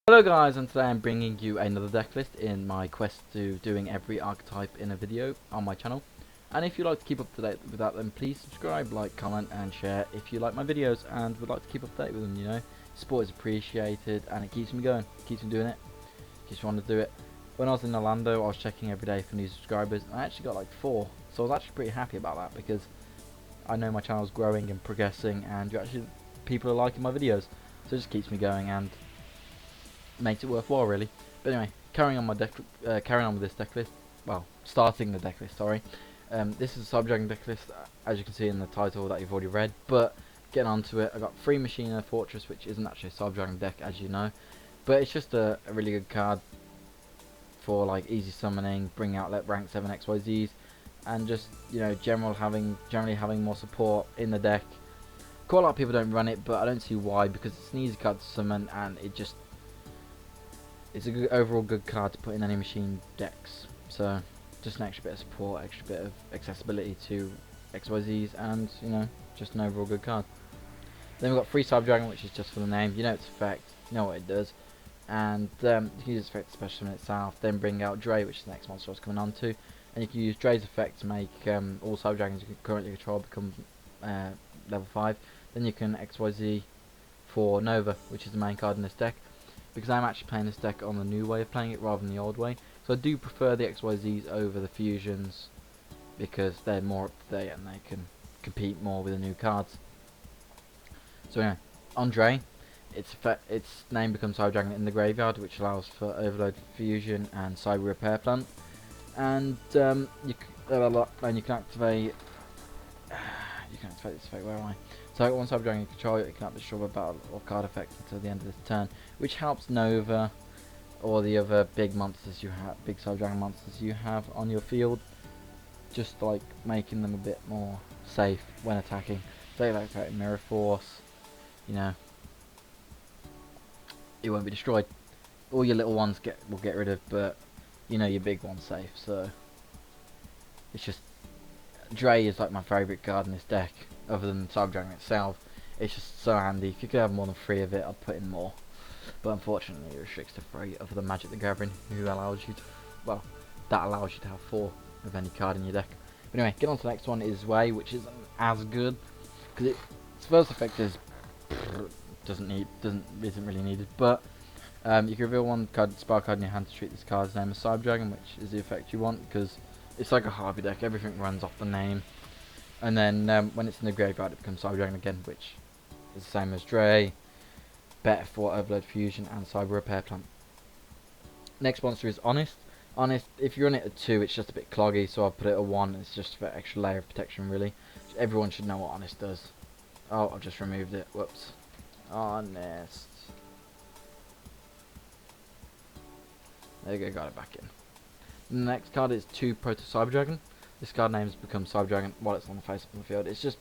Hello guys, and today I'm bringing you another deck list in my quest to doing every archetype in a video on my channel. And if you'd like to keep up to date with that, then please subscribe, like, comment and share if you like my videos and would like to keep up to date with them, you know. Support is appreciated and it keeps me going, keeps me doing it, keeps me wanting to do it. When I was in Orlando, I was checking every day for new subscribers and I actually got like 4, so I was actually pretty happy about that because I know my channel's growing and progressing and people are liking my videos, so it just keeps me going and makes it worthwhile, really. But anyway, carrying on with this deck list. Well, starting the deck list. Sorry. This is a Cyber-Dragon deck list, as you can see in the title that you've already read. But getting onto it, I got 3 Machina Fortress, which isn't actually a Cyber-Dragon deck, as you know, but it's just a really good card for like easy summoning, bring out rank 7 XYZs, and just generally having more support in the deck. Quite a lot of people don't run it, but I don't see why, because it's an easy card to summon and it's a good overall good card to put in any machine decks. So just an extra bit of support, extra bit of accessibility to XYZs, and just an overall good card. Then we've got Free Cyber-Dragon, which is just for the name. You know its effect, you know what it does, and you can use its effect to special summon itself. Then bring out Dre, which is the next monster I was coming on to, and you can use Dre's effect to make all Cyber-Dragons you currently control become level 5. Then you can XYZ for Nova, which is the main card in this deck, because I'm actually playing this deck on the new way of playing it rather than the old way. So I do prefer the XYZs over the fusions because they're more up to date and they can compete more with the new cards. So anyway, Andre, its name becomes Cyber Dragon in the graveyard, which allows for Overload Fusion and Cyber Repair Plant. And you can activate this effect. Where am I? So one Cyber Dragon you control, you can destroy a battle or card effect until the end of this turn, which helps Nova or the other big Cyber Dragon monsters you have on your field, just like making them a bit more safe when attacking. So like Mirror Force, it won't be destroyed. All your little ones will get rid of, but your big one's safe. So it's just Dre is like my favourite card in this deck, other than Cyber Dragon itself. It's just so handy. If you could have more than 3 of it, I'd put in more. But unfortunately, it restricts to 3 other than Magic the Gathering, that allows you to have 4 of any card in your deck. But anyway, get on to the next one is Way, which isn't as good because its first effect isn't really needed. But you can reveal one spell card in your hand to treat this card's name as Cyber Dragon, which is the effect you want because it's like a Harvey deck. Everything runs off the name. And then when it's in the graveyard, it becomes Cyber Dragon again, which is the same as Dre, better for Overload Fusion and Cyber Repair Plant. Next monster is Honest. Honest, if you run it at 2, it's just a bit cloggy, so I'll put it at 1. It's just for extra layer of protection, really. Everyone should know what Honest does. Oh, I've just removed it. Whoops. Honest. There you go, got it back in. The next card is 2 Proto Cyber Dragon. This card names become Cyber Dragon while it's on the face of the field. It's just,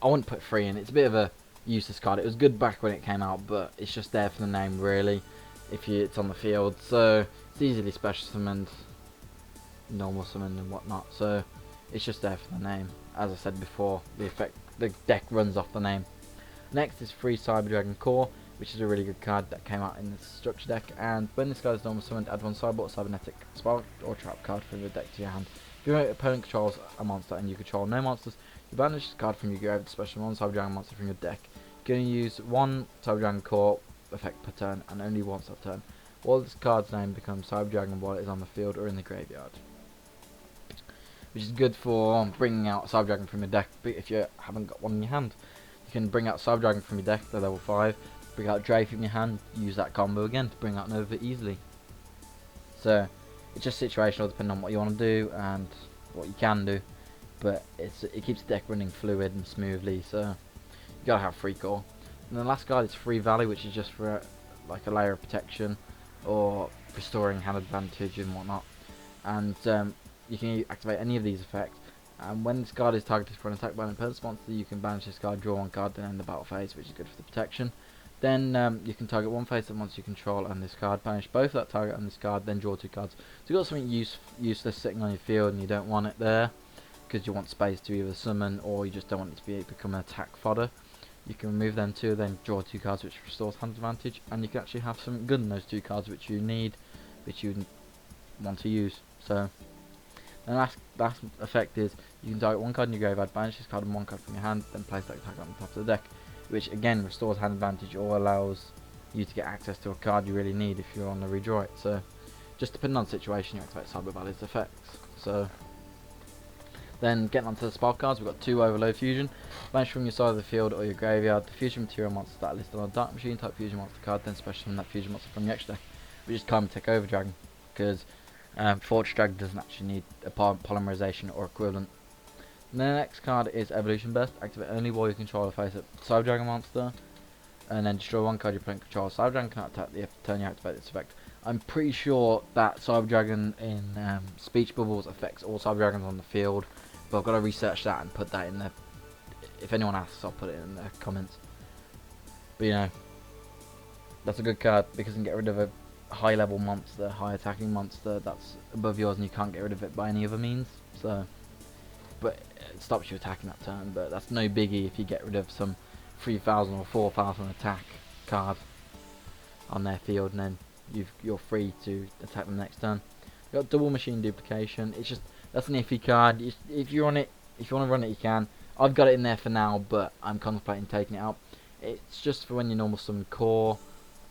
I wouldn't put 3 in. It's a bit of a useless card. It was good back when it came out, but it's just there for the name, really, if it's on the field. So it's easily special summoned, normal summoned and whatnot. So it's just there for the name. As I said before, the deck runs off the name. Next is 3 Cyber Dragon Core, which is a really good card that came out in the structure deck. And when this card is normal summoned, add 1 Cyber or Cybernetic Spark or Trap card from your deck to your hand. If your opponent controls a monster and you control no monsters, you banish this card from your grave to special 1 Cyber Dragon monster from your deck. You can use 1 Cyber Dragon Core effect per turn and only once per turn. While this card's name becomes Cyber Dragon while it is on the field or in the graveyard, which is good for bringing out Cyber Dragon from your deck. But if you haven't got one in your hand, you can bring out Cyber Dragon from your deck, they're level 5. Bring out Dre from your hand, use that combo again to bring out Nova easily. So it's just situational depending on what you want to do and what you can do, but it keeps the deck running fluid and smoothly, so you gotta have 3 core. And the last card is Free Valley, which is just for like a layer of protection or restoring hand advantage and whatnot. And you can activate any of these effects, and when this card is targeted for an attack by an opponent's monster, you can banish this card, draw 1 card, then end the battle phase, which is good for the protection. Then you can target 1 face of monster you control and this card, banish both that target and this card, then draw 2 cards. So you've got something useless sitting on your field and you don't want it there because you want space to either summon or you just don't want it to become an attack fodder. You can remove them too, then draw 2 cards which restores hand advantage, and you can actually have something good in those 2 cards which you need, which you want to use. So the last effect is you can target 1 card in your graveyard, banish this card and 1 card from your hand, then place that attack on the top of the deck, which again restores hand advantage or allows you to get access to a card you really need if you want to redraw it. So just depending on the situation, you activate Cyber Valley's effects. So then getting onto the spark cards, we've got 2 Overload Fusion. Banish from your side of the field or your graveyard the fusion material monsters that are listed on a Dark Machine type fusion monster card, then special from that fusion monster from your extra deck, which is Karma Take Over Dragon, because Fortress Dragon doesn't actually need a polymerization or equivalent. And then the next card is Evolution Burst. Activate only while you control a face-up Cyber Dragon monster, and then destroy 1 card your opponent controls. Cyber Dragon cannot attack the turn you activate this effect. I'm pretty sure that Cyber Dragon in Speech Bubbles affects all Cyber Dragons on the field, but I've got to research that and put that in there. If anyone asks, I'll put it in the comments. But you know, that's a good card because you can get rid of a high level monster, high attacking monster that's above yours, and you can't get rid of it by any other means. So, but it stops you attacking that turn. But that's no biggie if you get rid of some 3,000 or 4,000 attack card on their field, and then you're free to attack them next turn. You've got double machine duplication. It's just, that's an iffy card. If you're on it, if you want to run it, you can. I've got it in there for now, but I'm contemplating taking it out. It's just for when you normal summon Core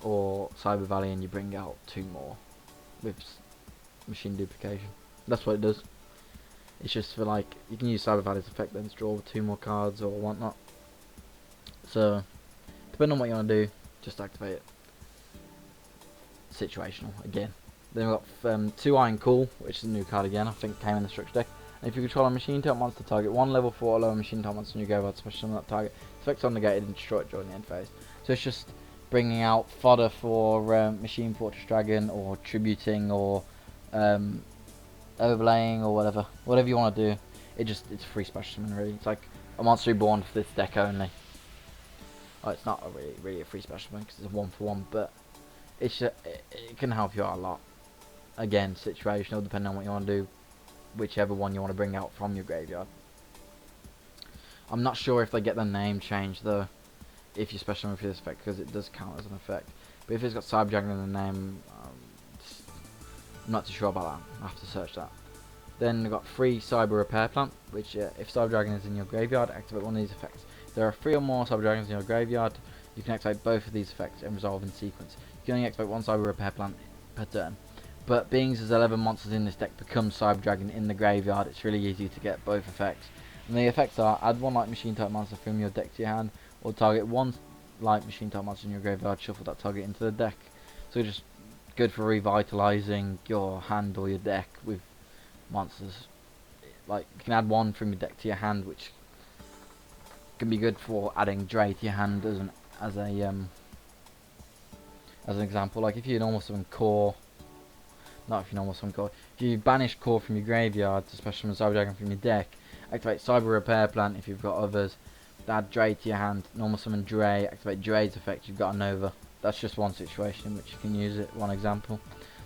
or Cyber Valley and you bring out 2 more with machine duplication. That's what it does. It's just for, like, you can use Cyber Valley's effect then to draw 2 more cards or whatnot. So depending on what you want to do, just activate it. Situational again. Then we've got 2 Iron Cool, which is a new card again. I think came in the structure deck. And if you control a machine type monster, target 1 level 4 or lower machine type monster in your graveyard, special on that target. Effects are negated and destroy it during the end phase. So it's just bringing out fodder for Machine Fortress Dragon, or tributing, or overlaying, or whatever you want to do. It's a free special summon really. It's like a monster reborn for this deck only. Oh, it's not really a free special summon because it's a 1-for-1, but it's just, it can help you out a lot. Again, situational, depending on what you want to do, whichever one you want to bring out from your graveyard. I'm not sure if they get the name changed though, if you special summon for this effect, because it does count as an effect. But if it's got Cyber Dragon in the name, I'm not too sure about that. I'll have to search that. Then we've got 3 Cyber Repair Plant, which if Cyber Dragon is in your graveyard, activate one of these effects. If there are 3 or more Cyber Dragons in your graveyard, you can activate both of these effects and resolve in sequence. You can only activate 1 Cyber Repair Plant per turn. But being as 11 monsters in this deck become Cyber Dragon in the graveyard, it's really easy to get both effects. And the effects are: add 1 light machine type monster from your deck to your hand, or target 1 light machine type monster in your graveyard, shuffle that target into the deck. So just good for revitalizing your hand or your deck with monsters. Like, you can add 1 from your deck to your hand, which can be good for adding Dre to your hand as an example. Like if you normal summon Core, not if you normal summon Core, if you banish Core from your graveyard to special summon Cyber Dragon from your deck, activate Cyber Repair Plant if you've got others, add Dre to your hand, normal summon Dre, activate Dre's effect, you've got a Nova. That's just one situation in which you can use it, one example.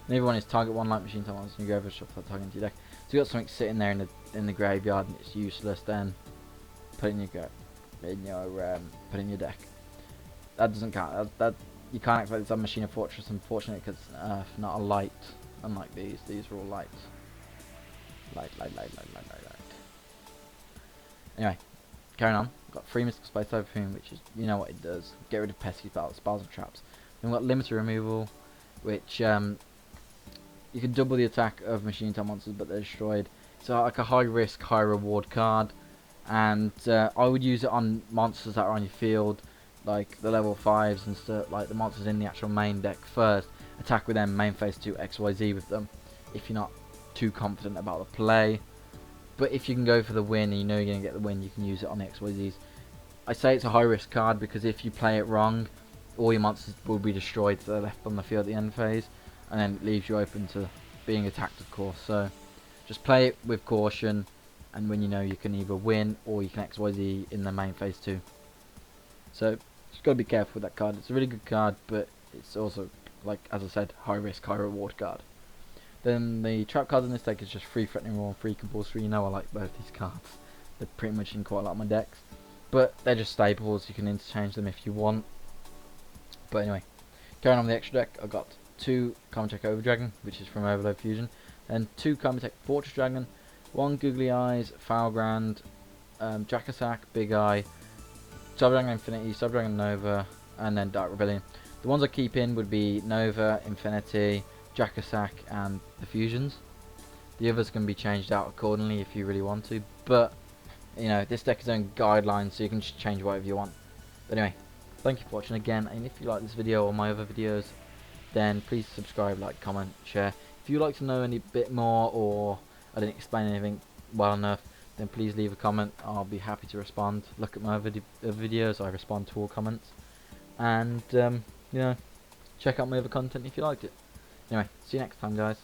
The other one is target 1 light machine type monster and you go over shuffle that target into your deck. So you've got something sitting there in the graveyard and it's useless, then put it in your deck. That doesn't count. That you can't activate the Machine of Fortress, unfortunately, because not a light. Unlike these are all light. Light. Anyway, carrying on. We've got 3 Mystical Space Typhoon, which is, you know what it does. Get rid of pesky spells and traps. Then we've got Limiter Removal, which you can double the attack of machine type monsters, but they're destroyed. So like a high risk, high reward card, and I would use it on monsters that are on your field, like the level 5s and stuff, like the monsters in the actual main deck first. Attack with them, main phase 2 XYZ with them, if you're not too confident about the play. But if you can go for the win and you know you're going to get the win, you can use it on the XYZs. I say it's a high risk card because if you play it wrong, all your monsters will be destroyed so they're left on the field at the end phase, and then it leaves you open to being attacked, of course. So just play it with caution, and when you know you can either win or you can XYZ in the main phase 2. So just got to be careful with that card. It's a really good card, but it's also, like as I said, high risk, high reward card. Then the trap cards in this deck is just free Threatening Roar and free Compulsory. You know I like both these cards. They're pretty much in quite a lot of my decks. but they're just staples. You can interchange them if you want. But anyway, carrying on with the extra deck, I've got 2 Common Over Dragon, which is from Overload Fusion, and 2 Common Fortress Dragon, 1 Googly Eyes, Foulgrand, Jackasack, Big Eye, Subdragon Infinity, Subdragon Nova, and then Dark Rebellion. The ones I keep in would be Nova, Infinity, Jackasack, and the Fusions. The others can be changed out accordingly if you really want to, but you know, this deck is own guidelines, so you can just change whatever you want. But anyway, thank you for watching again, and if you like this video or my other videos, then please subscribe, like, comment, share. If you'd like to know any bit more, or I didn't explain anything well enough, then please leave a comment. I'll be happy to respond. Look at my other videos, I respond to all comments. And you know, check out my other content if you liked it. Anyway, see you next time, guys.